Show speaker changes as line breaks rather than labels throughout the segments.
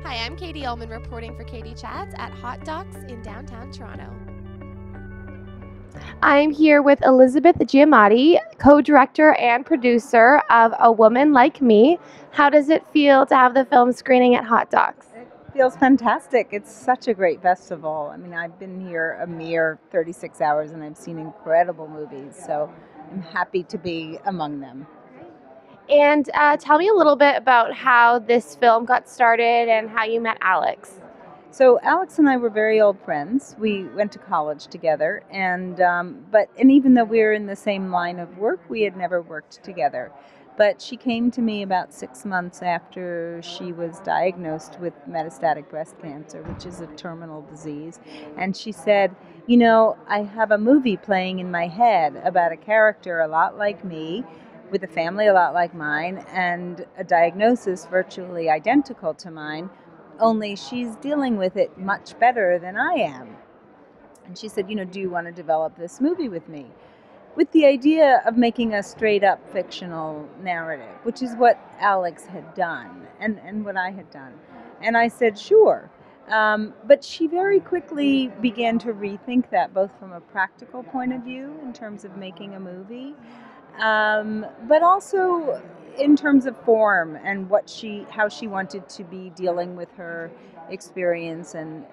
Hi, I'm Katie Uhlmann reporting for Katie Chats at hotDOCS in downtown Toronto. I'm here with Elizabeth Giamatti, co-director and producer of A Woman Like Me. How does it feel to have the film screening at hotDOCS?
It feels fantastic. It's such a great festival. I mean, I've been here a mere 36 hours and I've seen incredible movies, so I'm happy to be among them.
And tell me a little bit about how this film got started and how you met Alex.
So Alex and I were very old friends. We went to college together, and even though we were in the same line of work, we had never worked together. But she came to me about 6 months after she was diagnosed with metastatic breast cancer, which is a terminal disease, and she said, "You know, I have a movie playing in my head about a character a lot like me, with a family a lot like mine, and a diagnosis virtually identical to mine, only she's dealing with it much better than I am." And she said, "You know, do you want to develop this movie with me?" With the idea of making a straight up fictional narrative, which is what Alex had done and what I had done. And I said, sure. But she very quickly began to rethink that, both from a practical point of view in terms of making a movie, but also in terms of form and how she wanted to be dealing with her experience. And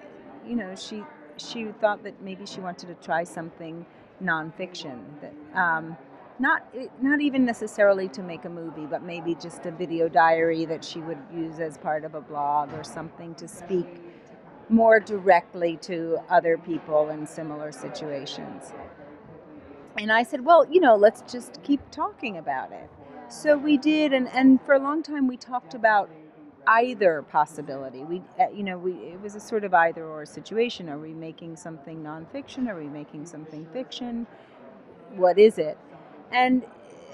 you know, she thought that maybe she wanted to try something nonfiction, that not even necessarily to make a movie, but maybe just a video diary that she would use as part of a blog or something to speak more directly to other people in similar situations. And I said, well, you know, let's just keep talking about it. So we did, and for a long time we talked about either possibility. It was a sort of either or situation. Are we making something nonfiction? Are we making something fiction? What is it? And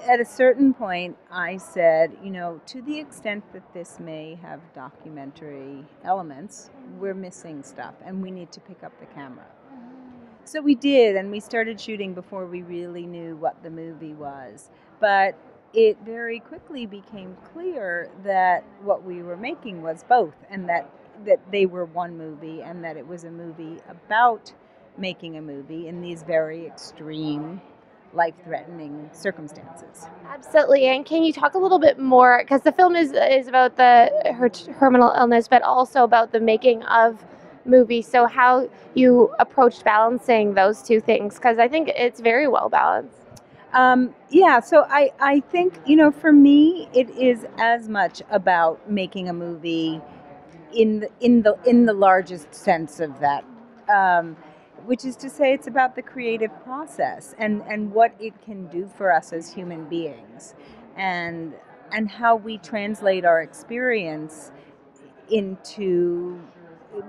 at a certain point, I said, you know, to the extent that this may have documentary elements, we're missing stuff, and we need to pick up the camera. So we did, and we started shooting before we really knew what the movie was. But it very quickly became clear that what we were making was both, and that they were one movie, and that it was a movie about making a movie in these very extreme, life-threatening circumstances.
Absolutely. And can you talk a little bit more, because the film is about her terminal illness, but also about the making of movie. So how you approached balancing those two things, because I think it's very well balanced.
So I think, you know, for me, it is as much about making a movie in the largest sense of that, which is to say, it's about the creative process and what it can do for us as human beings, and how we translate our experience into,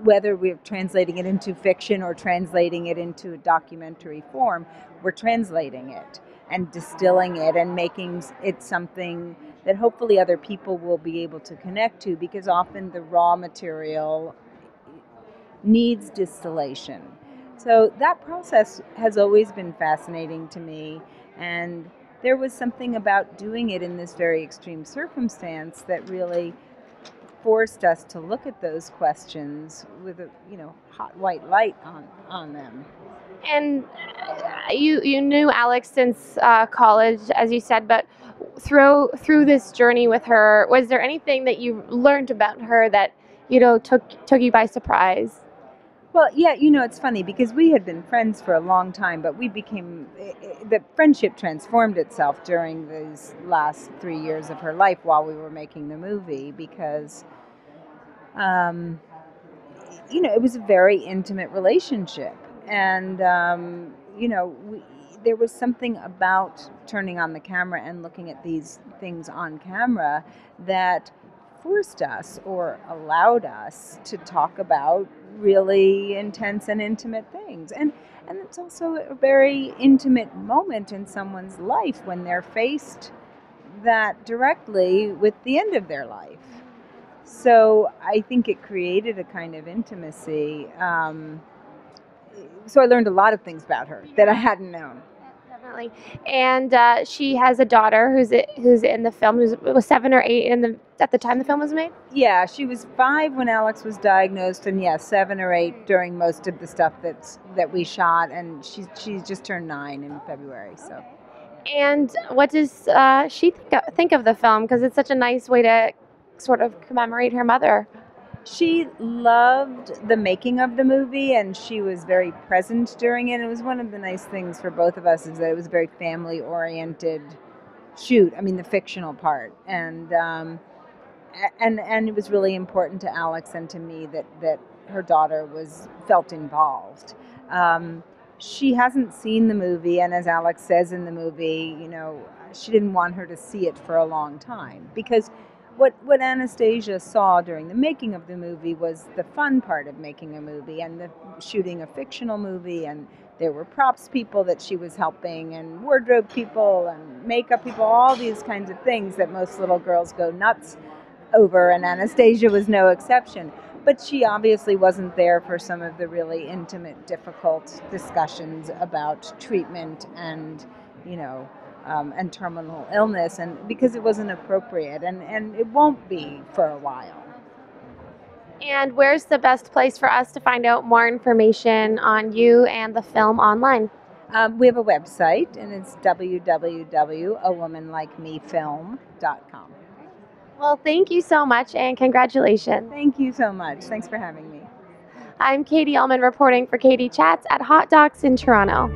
whether we're translating it into fiction or translating it into a documentary form, we're translating it and distilling it and making it something that hopefully other people will be able to connect to, because often the raw material needs distillation. So that process has always been fascinating to me, and there was something about doing it in this very extreme circumstance that really forced us to look at those questions with a, you know, hot white light on them.
And you knew Alex since college, as you said, but through this journey with her, was there anything that you learned about her that took you by surprise?
Well, yeah, you know, it's funny because we had been friends for a long time, but the friendship transformed itself during these last 3 years of her life while we were making the movie, because, um, you know, it was a very intimate relationship. And, there was something about turning on the camera and looking at these things on camera that forced us or allowed us to talk about really intense and intimate things. And it's also a very intimate moment in someone's life when they're faced that directly with the end of their life. So I think it created a kind of intimacy. So I learned a lot of things about her that I hadn't known.
Definitely. And she has a daughter who's in the film, who was 7 or 8 at the time the film was made?
Yeah, she was 5 when Alex was diagnosed, and 7 or 8 during most of the stuff that we shot, and she's just turned 9 in February. So.
And what does she think of the film? Because it's such a nice way to sort of commemorate her mother.
She loved the making of the movie, and she was very present during it. It was one of the nice things for both of us is that it was a very family-oriented shoot. I mean, the fictional part, and it was really important to Alex and to me that her daughter felt involved. She hasn't seen the movie, and as Alex says in the movie, she didn't want her to see it for a long time because what Anastasia saw during the making of the movie was the fun part of making a movie and the shooting a fictional movie, and there were props people that she was helping and wardrobe people and makeup people, all these kinds of things that most little girls go nuts over, and Anastasia was no exception. But she obviously wasn't there for some of the really intimate, difficult discussions about treatment and, and terminal illness, and because it wasn't appropriate, and it won't be for a while.
And where's the best place for us to find out more information on you and the film online?
We have a website, and it's www.awomanlikemefilm.com.
Well, thank you so much, and congratulations.
Thank you so much. Thanks for having me.
I'm Katie Uhlmann reporting for Katie Chats at hotDOCS in Toronto.